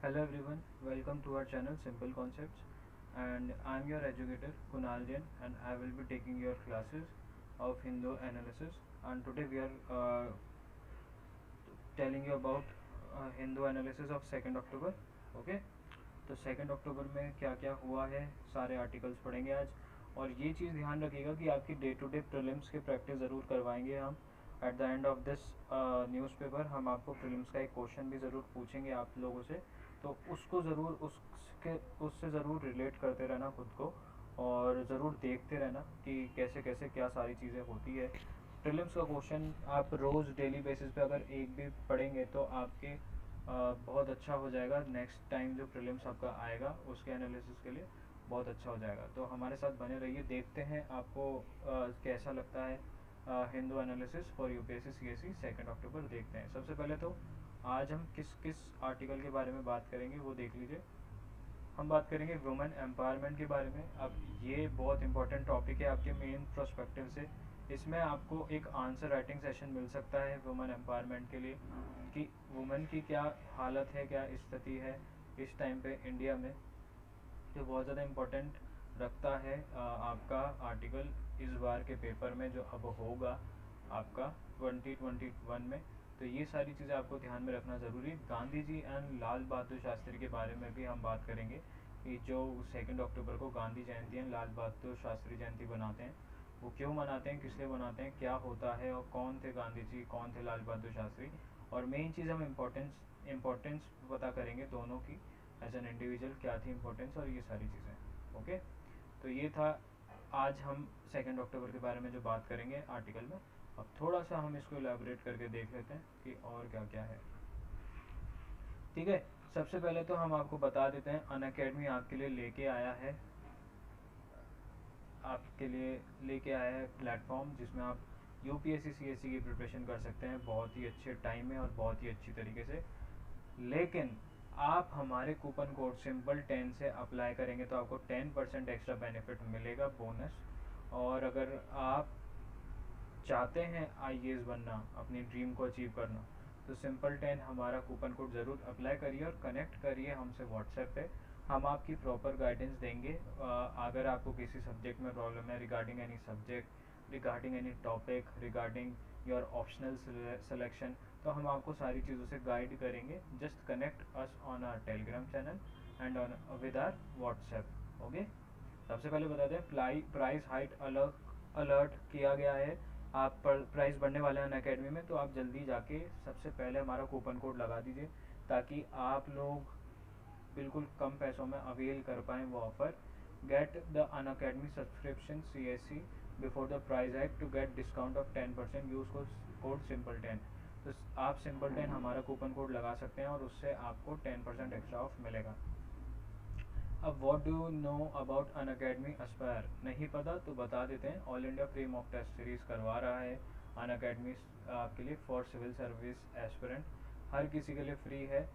Hello everyone, welcome to our channel Simple Concepts, and I am your educator Kunal Jain, and I will be taking your classes of Hindu analysis. And today we are telling you about Hindu analysis of 2nd October. Okay, तो 2nd अक्टूबर में क्या क्या हुआ है सारे articles पढ़ेंगे आज। और ये चीज़ ध्यान रखिएगा कि आपकी डे टू डे प्रीलिम्स के प्रैक्टिस ज़रूर करवाएंगे हम। At the end of this newspaper हम आपको प्रीलिम्स का एक क्वेश्चन भी ज़रूर पूछेंगे आप लोगों से, तो उसको ज़रूर उससे ज़रूर रिलेट करते रहना खुद को, और ज़रूर देखते रहना कि कैसे कैसे क्या सारी चीज़ें होती है। प्रीलिम्स का क्वेश्चन आप रोज़ डेली बेसिस पे अगर एक भी पढ़ेंगे तो आपके बहुत अच्छा हो जाएगा। नेक्स्ट टाइम जो प्रीलिम्स आपका आएगा उसके एनालिसिस के लिए बहुत अच्छा हो जाएगा। तो हमारे साथ बने रहिए, देखते हैं आपको कैसा लगता है Hindu analysis for UPSC CSC 2 अक्टूबर। देखते हैं। सबसे पहले तो आज हम किस किस आर्टिकल के बारे में बात करेंगे वो देख लीजिए। हम बात करेंगे वुमेन एम्पावरमेंट के बारे में। अब ये बहुत इंपॉर्टेंट टॉपिक है आपके मेन प्रोस्पेक्टिव से। इसमें आपको एक आंसर राइटिंग सेशन मिल सकता है वुमेन एम्पावरमेंट के लिए, कि वुमेन की क्या हालत है, क्या स्थिति है इस टाइम पे इंडिया में। जो बहुत ज़्यादा इम्पोर्टेंट रखता है आपका आर्टिकल इस बार के पेपर में जो अब होगा आपका 2021 में। तो ये सारी चीज़ें आपको ध्यान में रखना ज़रूरी। गांधी जी एंड लाल बहादुर शास्त्री के बारे में भी हम बात करेंगे कि जो 2 अक्टूबर को गांधी जयंती एंड लाल बहादुर शास्त्री जयंती बनाते हैं, वो क्यों मनाते हैं, किस लिए मनाते हैं, क्या होता है, और कौन थे गांधी जी, कौन थे लाल बहादुर शास्त्री। और मेन चीज़ हम इम्पोर्टेंस पता करेंगे दोनों की, एज एन इंडिविजुअल क्या थी इम्पोर्टेंस, और ये सारी चीज़ें। ओके, तो ये था आज हम 2 अक्टूबर के बारे में जो बात करेंगे आर्टिकल में। अब थोड़ा सा हम इसको इलेबोरेट करके देख लेते हैं कि और क्या क्या है। ठीक है, सबसे पहले तो हम आपको बता देते हैं अनअकैडमी आपके लिए लेके आया है प्लेटफॉर्म जिसमें आप यूपीएससी सीएससी की प्रिपरेशन कर सकते हैं बहुत ही अच्छे टाइम में और बहुत ही अच्छी तरीके से। लेकिन आप हमारे कूपन कोड सिंपल 10 से अप्लाई करेंगे तो आपको 10% एक्स्ट्रा बेनिफिट मिलेगा, बोनस। और अगर आप चाहते हैं आईएएस बनना, अपनी ड्रीम को अचीव करना, तो सिंपल 10 हमारा कूपन कोड ज़रूर अप्लाई करिए और कनेक्ट करिए हमसे व्हाट्सएप पे। हम आपकी प्रॉपर गाइडेंस देंगे। अगर आपको किसी सब्जेक्ट में प्रॉब्लम है, regarding any subject, regarding any topic, regarding your optional selection, तो हम आपको सारी चीज़ों से गाइड करेंगे। Just connect us on our Telegram channel and on with our WhatsApp. Okay, सबसे पहले बता दें प्राइस हाइट अलर्ट किया गया है। आप प्राइस बढ़ने वाले हैं अनअकैडमी में, तो आप जल्दी जाके सबसे पहले हमारा कूपन कोड लगा दीजिए ताकि आप लोग बिल्कुल कम पैसों में अवेल कर पाएँ वो offer. Get the Unacademy subscription C S C before the price hike to get discount of 10%। Use code simple 10। तो आप सिंपल 10 हमारा कूपन कोड लगा सकते हैं और उससे आपको 10% एक्स्ट्रा ऑफ मिलेगा। अब what do you know about Unacademy aspire? नहीं पता तो बता देते हैं। All India pre mock test series करवा रहा है अनअकैडमी आपके लिए फॉर सिविल सर्विस एस्पिरेंट। हर किसी के लिए फ्री है।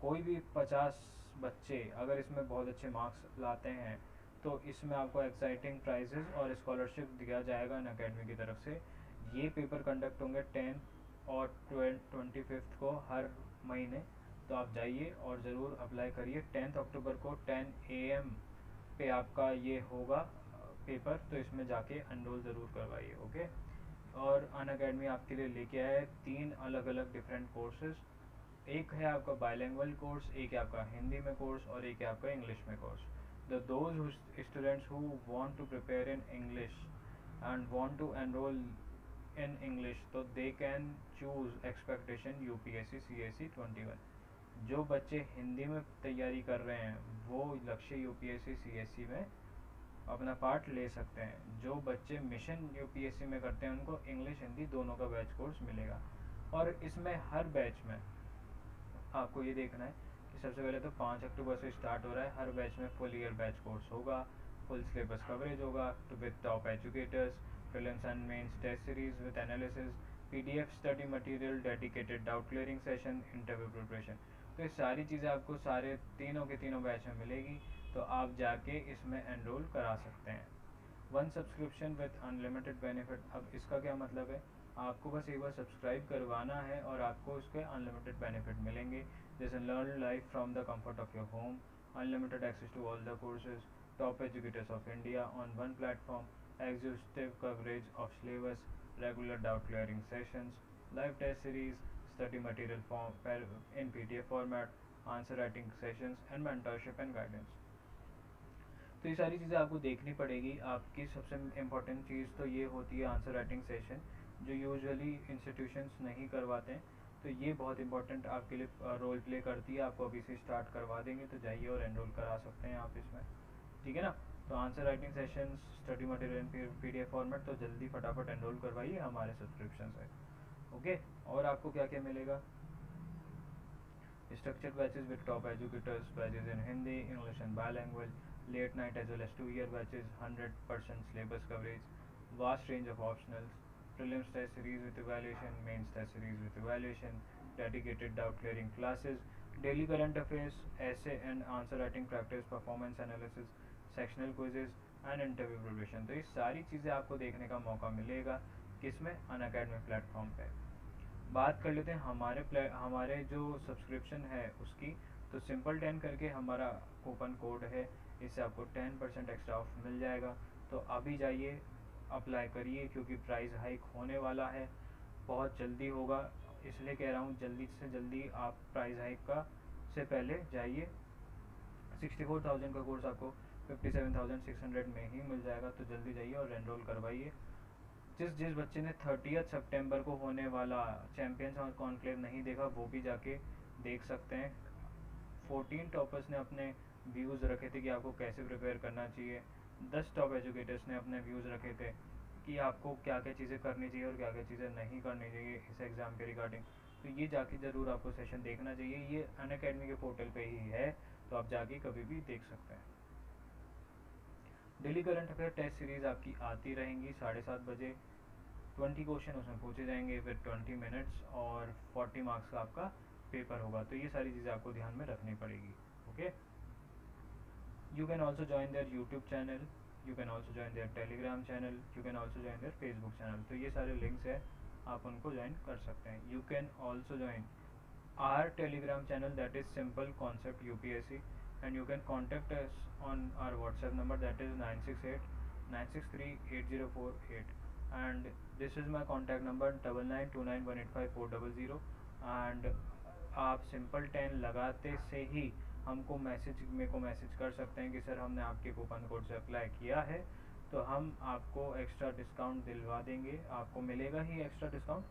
कोई भी 50 बच्चे अगर इसमें बहुत अच्छे मार्क्स लाते हैं तो इसमें आपको एक्साइटिंग प्राइजेस और स्कॉलरशिप दिया जाएगा अनअकैडमी की तरफ से। ये पेपर कंडक्ट होंगे 10 और 25 को हर महीने। तो आप जाइए और ज़रूर अप्लाई करिए। 10 अक्टूबर को 10 AM पे आपका ये होगा पेपर, तो इसमें जाके एनरोल ज़रूर करवाइए। ओके, और अनअकैडमी आपके लिए लेके आया है 3 अलग अलग डिफरेंट कोर्सेज। एक है आपका बायलैंग्वेज कोर्स, एक है आपका हिंदी में कोर्स, और एक है आपका इंग्लिश में कोर्स। Those students who want to prepare in English and want to enroll in English, तो they can choose expectation UPSC CSC 21। जो बच्चे हिंदी में तैयारी कर रहे हैं वो लक्ष्य यूपीएससी सीएससी में अपना पार्ट ले सकते हैं। जो बच्चे मिशन यूपीएससी में करते हैं उनको इंग्लिश हिंदी दोनों का बैच कोर्स मिलेगा। और इसमें हर बैच में आपको ये देखना है कि सबसे पहले तो 5 अक्टूबर से स्टार्ट हो रहा है। हर बैच में फुल ईयर बैच कोर्स होगा, फुल सिलेबस कवरेज होगा to with top educators, prelims and mains test series with analysis, PDF study material, dedicated doubt clearing session, interview preparation. तो ये सारी चीज़ें आपको सारे तीनों के तीनों बैच में मिलेगी, तो आप जाके इसमें एनरोल करा सकते हैं। One subscription with unlimited benefit. अब इसका क्या मतलब है? आपको बस एक बार सब्सक्राइब करवाना है और आपको उसके अनलिमिटेड बेनिफिट मिलेंगे। जैसे learn life from the comfort of your home, unlimited access to all the courses, top educators of India on one platform, exhaustive coverage of syllabus, regular doubt clearing sessions, live test series, study material in PDF format, answer writing sessions and mentorship and guidance. तो ये सारी चीज़ें आपको देखनी पड़ेगी। आपकी सबसे important चीज़ तो ये होती है आंसर राइटिंग सेशन, जो यूजुअली इंस्टीट्यूशंस नहीं करवाते हैं। तो ये बहुत इंपॉर्टेंट आपके लिए रोल प्ले करती है। आपको अभी से स्टार्ट करवा देंगे, तो जाइए और एनरोल करा सकते हैं आप इसमें, ठीक है ना। तो answer writing session, study material PDF format, तो जल्दी फटाफट एनरोल करवाइए हमारे सब्सक्रिप्शन से, ओके। और आपको क्या क्या मिलेगा? Structured batches with top educators, batches in Hindi, English and bilingual, late night as well as 2-year batches, 100% syllabus coverage, vast range of optionals, prelims test series with evaluation, mains test series with evaluation, dedicated doubt clearing classes, daily current affairs, essay and answer writing practice, performance analysis, sectional quizzes and interview preparation। तो ये सारी चीज़ें आपको देखने का मौका मिलेगा किसमें? अनअकैडमी प्लेटफॉर्म पे। बात कर लेते हैं हमारे जो सब्सक्रिप्शन है उसकी। तो सिंपल 10 करके हमारा कूपन कोड है, इससे आपको 10% एक्स्ट्रा ऑफ मिल जाएगा। तो अभी जाइए अप्लाई करिए, क्योंकि प्राइस हाइक होने वाला है, बहुत जल्दी होगा। इसलिए कह रहा हूँ जल्दी से जल्दी आप प्राइस हाइक का से पहले जाइए। 64,000 का कोर्स आपको 57,600 में ही मिल जाएगा। तो जल्दी जाइए और एनरोल करवाइए। जिस बच्चे ने 30 सितंबर को होने वाला चैम्पियंस और कॉन्क्लेव नहीं देखा, वो भी जाके देख सकते हैं। 14 टॉपर्स ने अपने व्यूज़ रखे थे कि आपको कैसे प्रिपेयर करना चाहिए। 10 टॉप एजुकेटर्स ने अपने व्यूज़ रखे थे कि आपको क्या क्या चीज़ें करनी चाहिए और क्या क्या चीज़ें नहीं करनी चाहिए इस एग्ज़ाम के रिगार्डिंग। तो ये जाके ज़रूर आपको सेशन देखना चाहिए। ये अनअकैडमी के पोर्टल पे ही है, तो आप जाके कभी भी देख सकते हैं। Daily current affair test series आपकी आती रहेंगी 7:30 बजे। 20 क्वेश्चन उसमें पूछे जाएंगे विद 20 मिनट्स, और 40 मार्क्स का आपका पेपर होगा। तो ये सारी चीज़ें आपको ध्यान में रखनी पड़ेगी, okay. You can also join their YouTube channel, you can also join their Telegram channel, you can also join their Facebook channel. तो ये सारे लिंक्स है, आप उनको ज्वाइन कर सकते हैं। You can also join our telegram channel, that is simple concept UPSC, and you can contact us on our WhatsApp number, that is 968 and this is my contact number 9929185400। and आप simple 10 लगाते से ही हमको मेरे को message कर सकते हैं कि सर हमने आपके कूपन कोड से अप्लाई किया है, तो हम आपको एक्स्ट्रा डिस्काउंट दिलवा देंगे। आपको मिलेगा ही एक्स्ट्रा डिस्काउंट,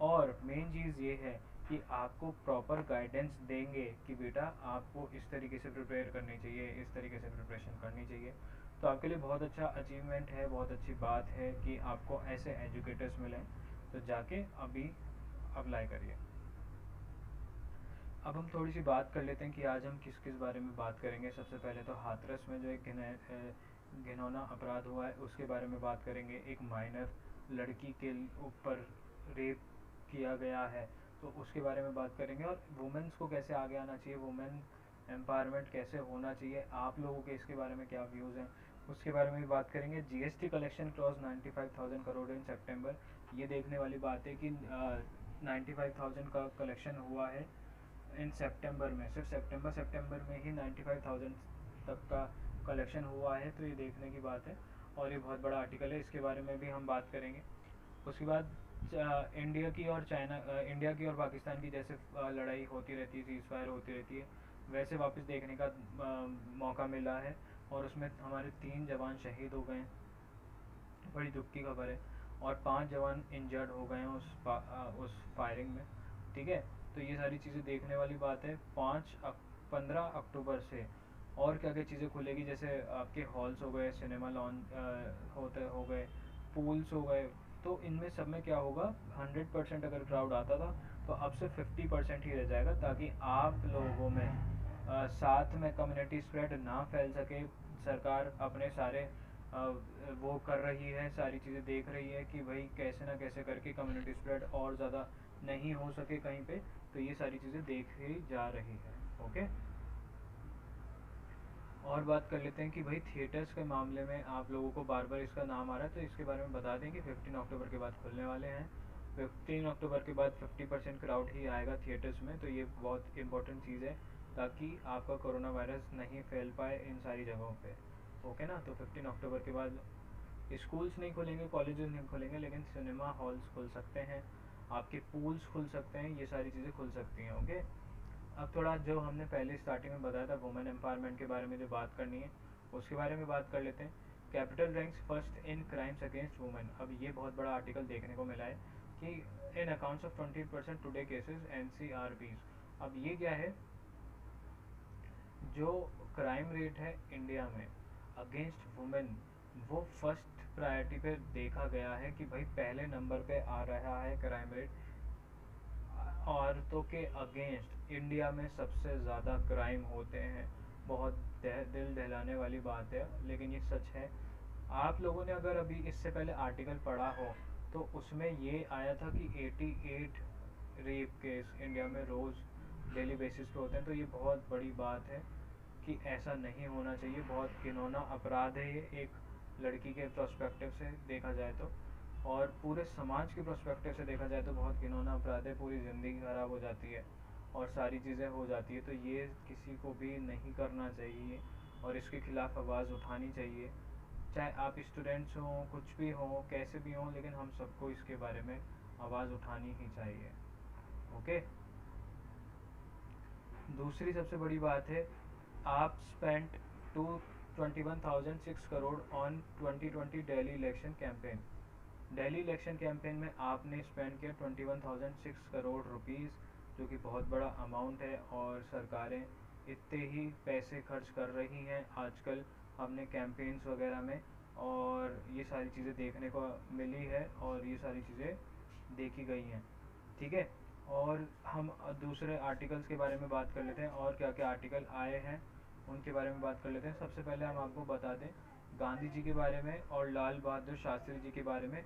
और मेन चीज़ ये है कि आपको प्रॉपर गाइडेंस देंगे कि बेटा आपको इस तरीके से प्रिपेयर करनी चाहिए, इस तरीके से प्रिपरेशन करनी चाहिए। तो आपके लिए बहुत अच्छा अचीवमेंट है, बहुत अच्छी बात है कि आपको ऐसे एजुकेटर्स मिलें। तो जाके अभी अप्लाई करिए। अब हम थोड़ी सी बात कर लेते हैं कि आज हम किस किस बारे में बात करेंगे। सबसे पहले तो हाथरस में जो एक घिनौना अपराध हुआ है उसके बारे में बात करेंगे। एक माइनर लड़की के ऊपर रेप किया गया है, तो उसके बारे में बात करेंगे। और वुमेन्स को कैसे आगे आना चाहिए, वुमेन एम्पावरमेंट कैसे होना चाहिए, आप लोगों के इसके बारे में क्या व्यूज़ हैं, उसके बारे में भी बात करेंगे। GST कलेक्शन क्रॉस 95,000 करोड़ इन सितंबर। ये देखने वाली बात है कि 95,000 का कलेक्शन हुआ है इन सितंबर में। सिर्फ सितंबर में ही 95,000 तक का कलेक्शन हुआ है, तो ये देखने की बात है और ये बहुत बड़ा आर्टिकल है, इसके बारे में भी हम बात करेंगे। उसके बाद इंडिया की और पाकिस्तान की जैसे लड़ाई होती रहती है, सीज़ फायर होती रहती है, वैसे वापस देखने का मौका मिला है, और उसमें हमारे 3 जवान शहीद हो गए हैं, बड़ी दुख की खबर है। और 5 जवान इंजर्ड हो गए हैं उस फायरिंग में, ठीक है। तो ये सारी चीज़ें देखने वाली बात है। 15 अक्टूबर से और क्या क्या चीज़ें खुलेगी, जैसे आपके हॉल्स हो गए, सिनेमा लॉन्च हो गए, पूल्स हो गए। तो इनमें सब में क्या होगा, 100% अगर क्राउड आता था तो अब से 50% ही रह जाएगा, ताकि आप लोगों में साथ में कम्युनिटी स्प्रेड ना फैल सके। सरकार अपने सारे वो कर रही है, सारी चीज़ें देख रही है कि भाई कैसे ना कैसे करके कम्युनिटी स्प्रेड और ज़्यादा नहीं हो सके कहीं पे। तो ये सारी चीज़ें देखी जा रही है, ओके। और बात कर लेते हैं कि भाई थिएटर्स के मामले में आप लोगों को बार बार इसका नाम आ रहा है, तो इसके बारे में बता दें कि 15 अक्टूबर के बाद खुलने वाले हैं। 15 अक्टूबर के बाद 50% क्राउड ही आएगा थिएटर्स में, तो ये बहुत इंपॉर्टेंट चीज़ है ताकि आपका कोरोना वायरस नहीं फैल पाए इन सारी जगहों पे। ओके ना, तो 15 अक्टूबर के बाद स्कूल्स नहीं खुलेंगे, कॉलेजेस नहीं खुलेंगे, लेकिन सिनेमा हॉल्स खुल सकते हैं, आपके पूल्स खुल सकते हैं, ये सारी चीज़ें खुल सकती हैं। ओके, अब थोड़ा जो हमने पहले स्टार्टिंग में बताया था वुमेन एम्पावरमेंट के बारे में जो बात करनी है उसके बारे में बात कर लेते हैं। Capital ranks first in crimes against women. अब ये बहुत बड़ा आर्टिकल देखने को मिला है कि in accounts of 20% today cases NCRBs। अब ये क्या है, जो क्राइम रेट है इंडिया में अगेंस्ट वुमेन, वो फर्स्ट प्रायोरिटी पे देखा गया है कि भाई पहले नंबर पे आ रहा है क्राइम रेट। औरतों के अगेंस्ट इंडिया में सबसे ज़्यादा क्राइम होते हैं। बहुत दिल दहलाने वाली बात है, लेकिन ये सच है। आप लोगों ने अगर अभी इससे पहले आर्टिकल पढ़ा हो तो उसमें ये आया था कि 88 रेप केस इंडिया में रोज़ डेली बेसिस पे होते हैं। तो ये बहुत बड़ी बात है कि ऐसा नहीं होना चाहिए, बहुत घिनौना अपराध है ये एक लड़की के प्रोस्पेक्टिव से देखा जाए तो, और पूरे समाज के प्रोस्पेक्टिव से देखा जाए तो बहुत घिनौना अपराध है। पूरी ज़िंदगी ख़राब हो जाती है और सारी चीज़ें हो जाती है, तो ये किसी को भी नहीं करना चाहिए और इसके खिलाफ़ आवाज़ उठानी चाहिए। चाहे आप स्टूडेंट्स हों, कुछ भी हों, कैसे भी हों, लेकिन हम सबको इसके बारे में आवाज़ उठानी ही चाहिए। ओके, दूसरी सबसे बड़ी बात है, आप spent to 21,006 crore on 2020 Delhi election campaign. Delhi election campaign में आपने स्पेंड किया 21,006 करोड़ रुपीज़, जो कि बहुत बड़ा अमाउंट है। और सरकारें इतने ही पैसे खर्च कर रही हैं आजकल अपने कैंपेन्स वगैरह में, और ये सारी चीज़ें देखने को मिली है और ये सारी चीज़ें देखी गई हैं। ठीक है, और हम दूसरे आर्टिकल्स के बारे में बात कर लेते हैं और क्या क्या आर्टिकल आए हैं उनके बारे में बात कर लेते हैं। सबसे पहले हम आपको बता दें गांधी जी के बारे में और लाल बहादुर शास्त्री जी के बारे में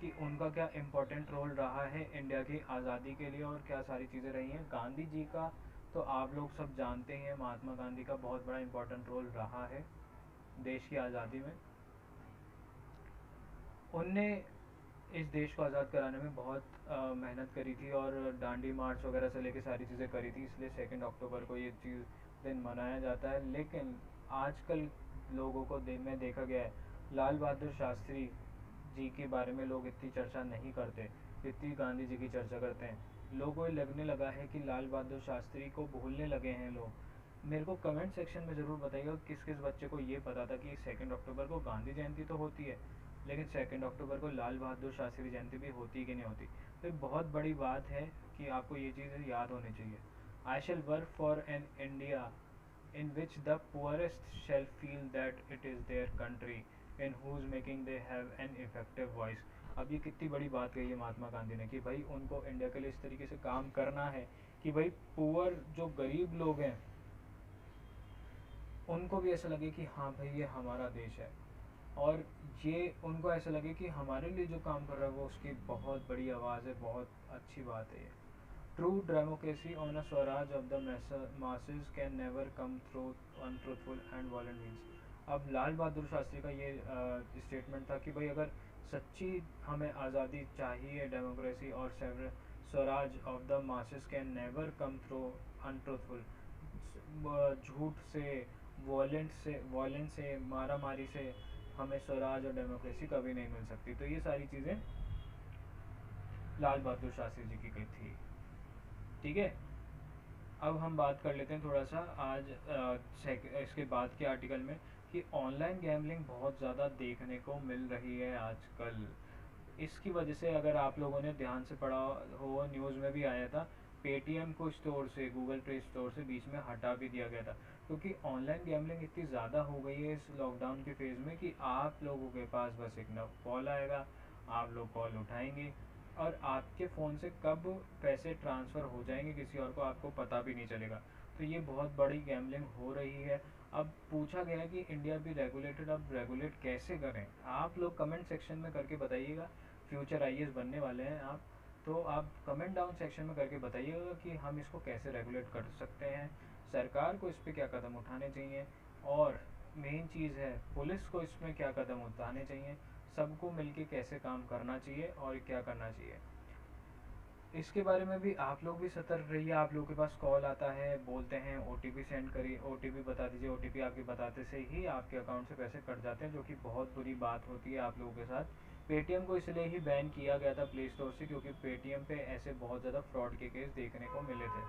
कि उनका क्या इम्पोर्टेंट रोल रहा है इंडिया की आज़ादी के लिए और क्या सारी चीज़ें रही हैं। गांधी जी का तो आप लोग सब जानते हैं, महात्मा गांधी का बहुत बड़ा इम्पोर्टेंट रोल रहा है देश की आज़ादी में। उनने इस देश को आज़ाद कराने में बहुत मेहनत करी थी और डांडी मार्च वगैरह से लेके सारी चीज़ें करी थी, इसलिए 2 अक्टूबर को ये चीज़ दिन मनाया जाता है। लेकिन आजकल लोगों को में देखा गया है लाल बहादुर शास्त्री जी के बारे में लोग इतनी चर्चा नहीं करते जितनी गांधी जी की चर्चा करते हैं। लोगों को लगने लगा है कि लाल बहादुर शास्त्री को भूलने लगे हैं लोग। मेरे को कमेंट सेक्शन में ज़रूर बताइएगा किस किस बच्चे को ये पता था कि 2 अक्टूबर को गांधी जयंती तो होती है, लेकिन 2 अक्टूबर को लाल बहादुर शास्त्री जयंती भी होती कि नहीं होती। तो एक बहुत बड़ी बात है कि आपको ये चीज़ें याद होनी चाहिए। I shall work for an India in which the poorest shall feel that it is their country in whose making they have an effective voice। अब ये कितनी बड़ी बात कही है महात्मा गांधी ने कि भाई उनको इंडिया के लिए इस तरीके से काम करना है कि भाई पुअर जो गरीब लोग हैं उनको भी ऐसा लगे कि हाँ भाई ये हमारा देश है, और ये उनको ऐसा लगे कि हमारे लिए जो काम कर रहा है वो उसकी बहुत बड़ी आवाज़ है। बहुत अच्छी बात है ये। True democracy on a swaraj of the masses can never come through untruthful and violent means. अब लाल बहादुर शास्त्री का ये स्टेटमेंट था कि भाई अगर सच्ची हमें आज़ादी चाहिए, डेमोक्रेसी और swaraj of the masses can never come through untruthful, झूठ से, वायलेंस से, मारा मारी से हमें स्वराज और डेमोक्रेसी कभी नहीं मिल सकती। तो ये सारी चीज़ें लाल बहादुर शास्त्री जी की थी। ठीक है, अब हम बात कर लेते हैं थोड़ा सा आज इसके बाद के आर्टिकल में कि ऑनलाइन गैमलिंग बहुत ज़्यादा देखने को मिल रही है आजकल। इसकी वजह से अगर आप लोगों ने ध्यान से पढ़ा हो, न्यूज़ में भी आया था, पेटीएम को स्टोर से, गूगल प्ले स्टोर से बीच में हटा भी दिया गया था, क्योंकि ऑनलाइन गैमलिंग इतनी ज़्यादा हो गई है इस लॉकडाउन के फेज़ में कि आप लोगों के पास बस एक कॉल आएगा, आप लोग कॉल उठाएंगे और आपके फ़ोन से कब पैसे ट्रांसफ़र हो जाएंगे किसी और को आपको पता भी नहीं चलेगा। तो ये बहुत बड़ी गैमलिंग हो रही है। अब पूछा गया है कि इंडिया भी रेगुलेटेड, अब रेगुलेट कैसे करें? आप लोग कमेंट सेक्शन में करके बताइएगा। फ्यूचर आईएएस बनने वाले हैं आप, तो आप कमेंट डाउन सेक्शन में करके बताइएगा कि हम इसको कैसे रेगुलेट कर सकते हैं, सरकार को इस पर क्या कदम उठाने चाहिए, और मेन चीज़ है पुलिस को इसमें क्या कदम उठाने चाहिए, सबको मिलके कैसे काम करना चाहिए और क्या करना चाहिए। इसके बारे में भी आप लोग भी सतर्क रहिए। आप लोगों के पास कॉल आता है, बोलते हैं ओटीपी सेंड करिए, ओटीपी बता दीजिए, ओटीपी आपके बताते से ही आपके अकाउंट से पैसे कट जाते हैं, जो कि बहुत बुरी बात होती है आप लोगों के साथ। पेटीएम को इसलिए ही बैन किया गया था प्ले स्टोर से, क्योंकि पेटीएम पे ऐसे बहुत ज़्यादा फ्रॉड के केस देखने को मिले थे।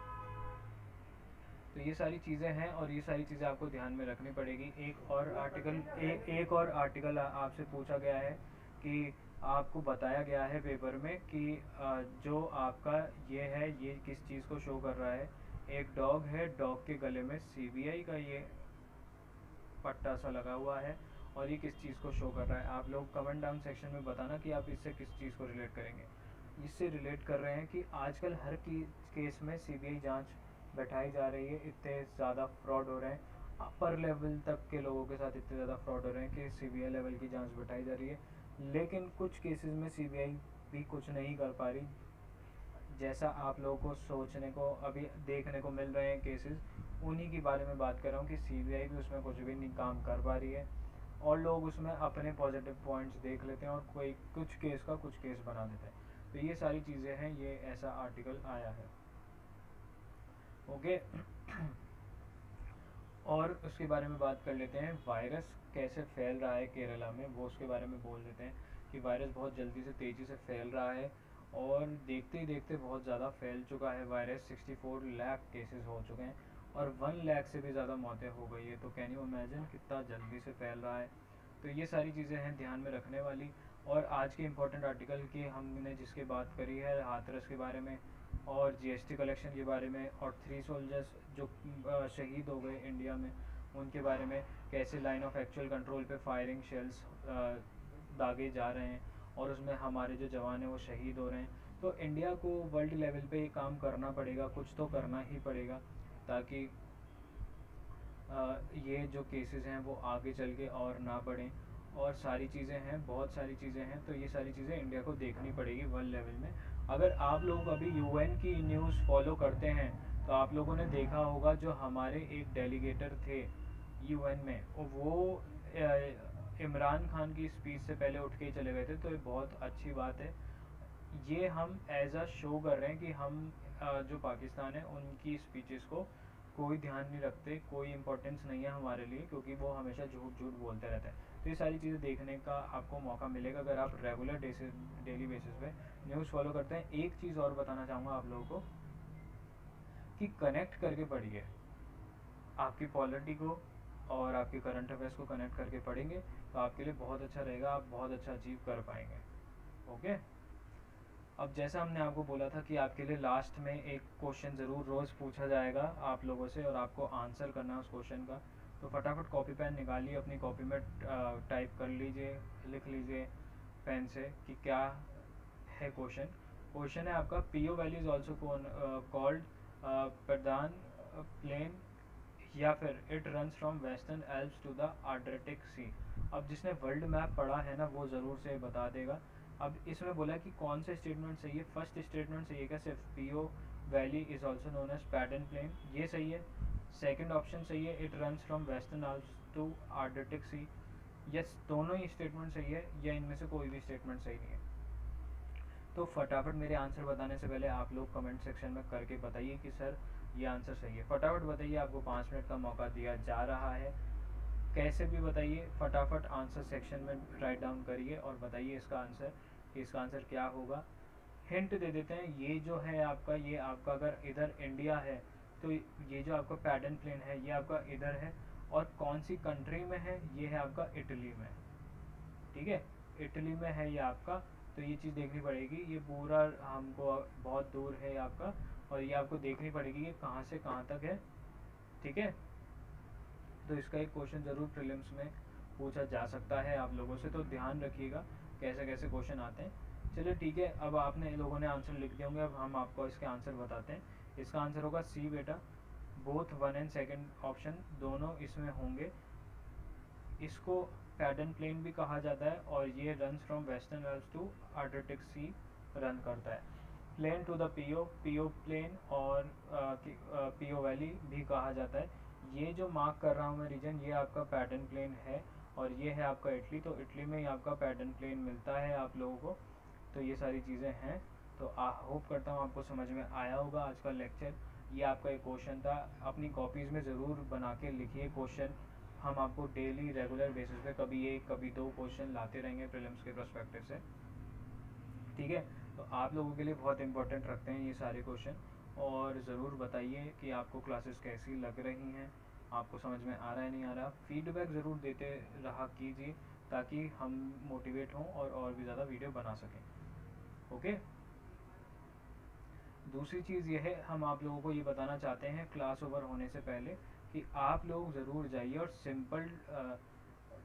तो ये सारी चीज़ें हैं और ये सारी चीज़ें आपको ध्यान में रखनी पड़ेगी। एक और आर्टिकल आपसे पूछा गया है कि आपको बताया गया है पेपर में कि जो आपका ये है, ये किस चीज़ को शो कर रहा है। एक डॉग है, डॉग के गले में सीबीआई का ये पट्टा सा लगा हुआ है, और ये किस चीज़ को शो कर रहा है। आप लोग कमेंट डाउन सेक्शन में बताना कि आप इससे किस चीज़ को रिलेट करेंगे। इससे रिलेट कर रहे हैं कि आजकल हर केस में सीबीआई जांच बैठाई जा रही है। इतने ज़्यादा फ्रॉड हो रहे हैं, अपर लेवल तक के लोगों के साथ इतने ज़्यादा फ्रॉड हो रहे हैं कि सीबीआई लेवल की जांच बैठाई जा रही है। लेकिन कुछ केसेस में सीबीआई भी कुछ नहीं कर पा रही, जैसा आप लोगों को सोचने को अभी देखने को मिल रहे हैं केसेस, उन्हीं के बारे में बात कर रहा हूँ कि सीबीआई भी उसमें कुछ भी नहीं काम कर पा रही है, और लोग उसमें अपने पॉजिटिव पॉइंट्स देख लेते हैं और कोई कुछ केस का कुछ केस बना देते हैं। तो ये सारी चीज़ें हैं, ये ऐसा आर्टिकल आया है। ओके। और उसके बारे में बात कर लेते हैं, वायरस कैसे फैल रहा है केरला में, वो उसके बारे में बोल देते हैं कि वायरस बहुत जल्दी से तेज़ी से फैल रहा है, और देखते ही देखते बहुत ज़्यादा फैल चुका है वायरस। 64 लाख केसेस हो चुके हैं और 1 लाख से भी ज़्यादा मौतें हो गई है। तो कैन यू इमेजिन कितना जल्दी से फैल रहा है। तो ये सारी चीज़ें हैं ध्यान में रखने वाली। और आज के इम्पोर्टेंट आर्टिकल की हमने जिसकी बात करी है, हाथरस के बारे में और जीएसटी कलेक्शन के बारे में, और 3 सोल्जर्स जो शहीद हो गए इंडिया में, उनके बारे में, कैसे लाइन ऑफ एक्चुअल कंट्रोल पे फायरिंग शेल्स दागे जा रहे हैं और उसमें हमारे जो जवान हैं वो शहीद हो रहे हैं। तो इंडिया को वर्ल्ड लेवल पे ये काम करना पड़ेगा, कुछ तो करना ही पड़ेगा, ताकि ये जो केसेस हैं वो आगे चल के और ना बढ़ें। और सारी चीज़ें हैं, बहुत सारी चीज़ें हैं, तो ये सारी चीज़ें इंडिया को देखनी पड़ेगी वर्ल्ड लेवल में। अगर आप लोग अभी यूएन की न्यूज़ फॉलो करते हैं तो आप लोगों ने देखा होगा, जो हमारे एक डेलीगेटर थे यूएन में, वो इमरान खान की स्पीच से पहले उठ के ही चले गए थे। तो ये बहुत अच्छी बात है। ये हम एज अ शो कर रहे हैं कि हम जो पाकिस्तान है उनकी स्पीचेस को कोई ध्यान नहीं रखते, कोई इम्पोर्टेंस नहीं है हमारे लिए, क्योंकि वो हमेशा झूठ झूठ बोलते रहते हैं। तो ये सारी चीज़ें देखने का आपको मौका मिलेगा अगर आप रेगुलर डेली बेसिस पे न्यूज़ फॉलो करते हैं। एक चीज़ और बताना चाहूँगा आप लोगों को कि कनेक्ट करके पढ़िए, आपकी पॉलिटी को और आपके करंट अफेयर्स को कनेक्ट करके पढ़ेंगे तो आपके लिए बहुत अच्छा रहेगा, आप बहुत अच्छा अचीव कर पाएंगे। ओके। अब जैसा हमने आपको बोला था कि आपके लिए लास्ट में एक क्वेश्चन ज़रूर रोज़ पूछा जाएगा आप लोगों से, और आपको आंसर करना है उस क्वेश्चन का। तो फटाफट कॉपी पेन निकालिए, अपनी कॉपी में टाइप कर लीजिए, लिख लीजिए पेन से कि क्या है क्वेश्चन। क्वेश्चन है आपका, Po valley is also called Padan plain, या फिर it runs from western Alps to the Adriatic sea. अब जिसने वर्ल्ड मैप पढ़ा है ना वो ज़रूर से बता देगा। अब इसमें बोला कि कौन से स्टेटमेंट सही है। फर्स्ट स्टेटमेंट सही है क्या, सिर्फ Po valley is also known as Padan plain, ये सही है। सेकंड ऑप्शन सही है, it runs from western Alps to Adriatic sea. Yes, दोनों ही स्टेटमेंट सही है, या इनमें से कोई भी स्टेटमेंट सही नहीं है। तो फटाफट मेरे आंसर बताने से पहले आप लोग कमेंट सेक्शन में करके बताइए कि सर ये आंसर सही है। फटाफट बताइए, आपको 5 मिनट का मौका दिया जा रहा है। कैसे भी बताइए, फटाफट आंसर सेक्शन में राइट डाउन करिए और बताइए इसका आंसर, कि इसका आंसर क्या होगा। हिंट दे देते हैं, ये जो है आपका, ये आपका अगर इधर इंडिया है तो ये जो आपका पैटर्न प्लेन है ये आपका इधर है, और कौन सी कंट्री में है, ये है आपका इटली में। ठीक है, इटली में है ये आपका। तो ये चीज़ देखनी पड़ेगी, ये पूरा हमको बहुत दूर है आपका, और ये आपको देखनी पड़ेगी कि कहाँ से कहाँ तक है। ठीक है, तो इसका एक क्वेश्चन ज़रूर प्रीलिम्स में पूछा जा सकता है आप लोगों से, तो ध्यान रखिएगा कैसे कैसे क्वेश्चन आते हैं। चलिए ठीक है, अब आपने लोगों ने आंसर लिख दिए होंगे, अब हम आपको इसके आंसर बताते हैं। इसका आंसर होगा सी बेटा, बोथ 1 एंड 2 ऑप्शन दोनों इसमें होंगे। इसको पैटर्न प्लेन भी कहा जाता है, और ये runs from western Alps to Adriatic sea run करता है। Plain to the Po, Po plain और पीओ वैली भी कहा जाता है। ये जो मार्क कर रहा हूँ मैं रीजन, ये आपका पैटर्न प्लेन है, और ये है आपका इटली। तो इटली में ही आपका पैटर्न प्लेन मिलता है आप लोगों को। तो ये सारी चीज़ें हैं। तो होप करता हूँ आपको समझ में आया होगा आज का लेक्चर। ये आपका एक क्वेश्चन था, अपनी कॉपीज़ में ज़रूर बना के लिखिए क्वेश्चन। हम आपको डेली रेगुलर बेसिस पे कभी एक कभी दो क्वेश्चन लाते रहेंगे प्रीलिम्स के पर्सपेक्टिव से, ठीक है। तो आप लोगों के लिए बहुत इंपॉर्टेंट रखते हैं ये सारे क्वेश्चन। और ज़रूर बताइए कि आपको क्लासेस कैसी लग रही हैं, आपको समझ में आ रहा है नहीं आ रहा। फीडबैक ज़रूर देते रहा कीजिए ताकि हम मोटिवेट हों और भी ज़्यादा वीडियो बना सकें। ओके। दूसरी चीज़ ये है, हम आप लोगों को ये बताना चाहते हैं क्लास ओवर होने से पहले कि आप लोग ज़रूर जाइए और सिंपल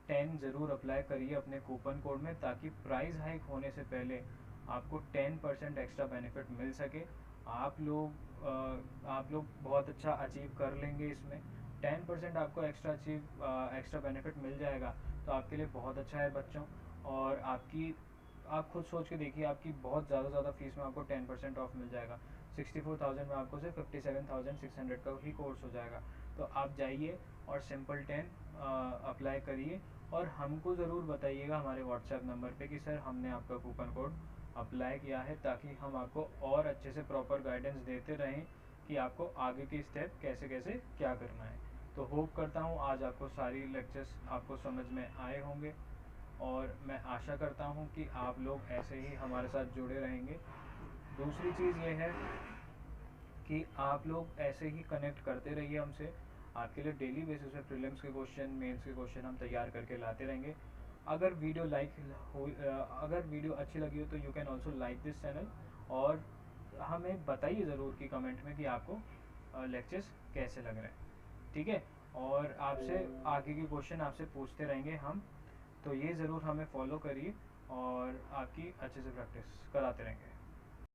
10 ज़रूर अप्लाई करिए अपने कूपन कोड में, ताकि प्राइस हाइक होने से पहले आपको 10% एक्स्ट्रा बेनिफिट मिल सके। आप लोग बहुत अच्छा अचीव कर लेंगे इसमें। 10% आपको एक्स्ट्रा बेनिफिट मिल जाएगा तो आपके लिए बहुत अच्छा है बच्चों। और आप खुद सोच के देखिए, आपकी बहुत ज़्यादा फीस में आपको 10% ऑफ मिल जाएगा। 64,000 में आपको सिर्फ 57,600 का ही कोर्स हो जाएगा। तो आप जाइए और सिंपल 10 अप्लाई करिए और हमको ज़रूर बताइएगा हमारे व्हाट्सएप नंबर पे कि सर हमने आपका कूपन कोड अप्लाई किया है, ताकि हम आपको और अच्छे से प्रॉपर गाइडेंस देते रहें कि आपको आगे के स्टेप कैसे कैसे क्या करना है। तो होप करता हूँ आज आपको सारी लेक्चर्स आपको समझ में आए होंगे और मैं आशा करता हूँ कि आप लोग ऐसे ही हमारे साथ जुड़े रहेंगे। दूसरी चीज़ ये है कि आप लोग ऐसे ही कनेक्ट करते रहिए हमसे। आपके लिए डेली बेसिस पे प्रीलिम्स के क्वेश्चन, मेंस के क्वेश्चन हम तैयार करके लाते रहेंगे। अगर वीडियो अच्छी लगी हो तो you can also like this channel, और हमें बताइए ज़रूर कि कमेंट में कि आपको लेक्चर्स कैसे लग रहे हैं, ठीक है। और आपसे आगे के क्वेश्चन आपसे पूछते रहेंगे हम, तो ये ज़रूर हमें फॉलो करिए और आपकी अच्छे से प्रैक्टिस कराते रहेंगे।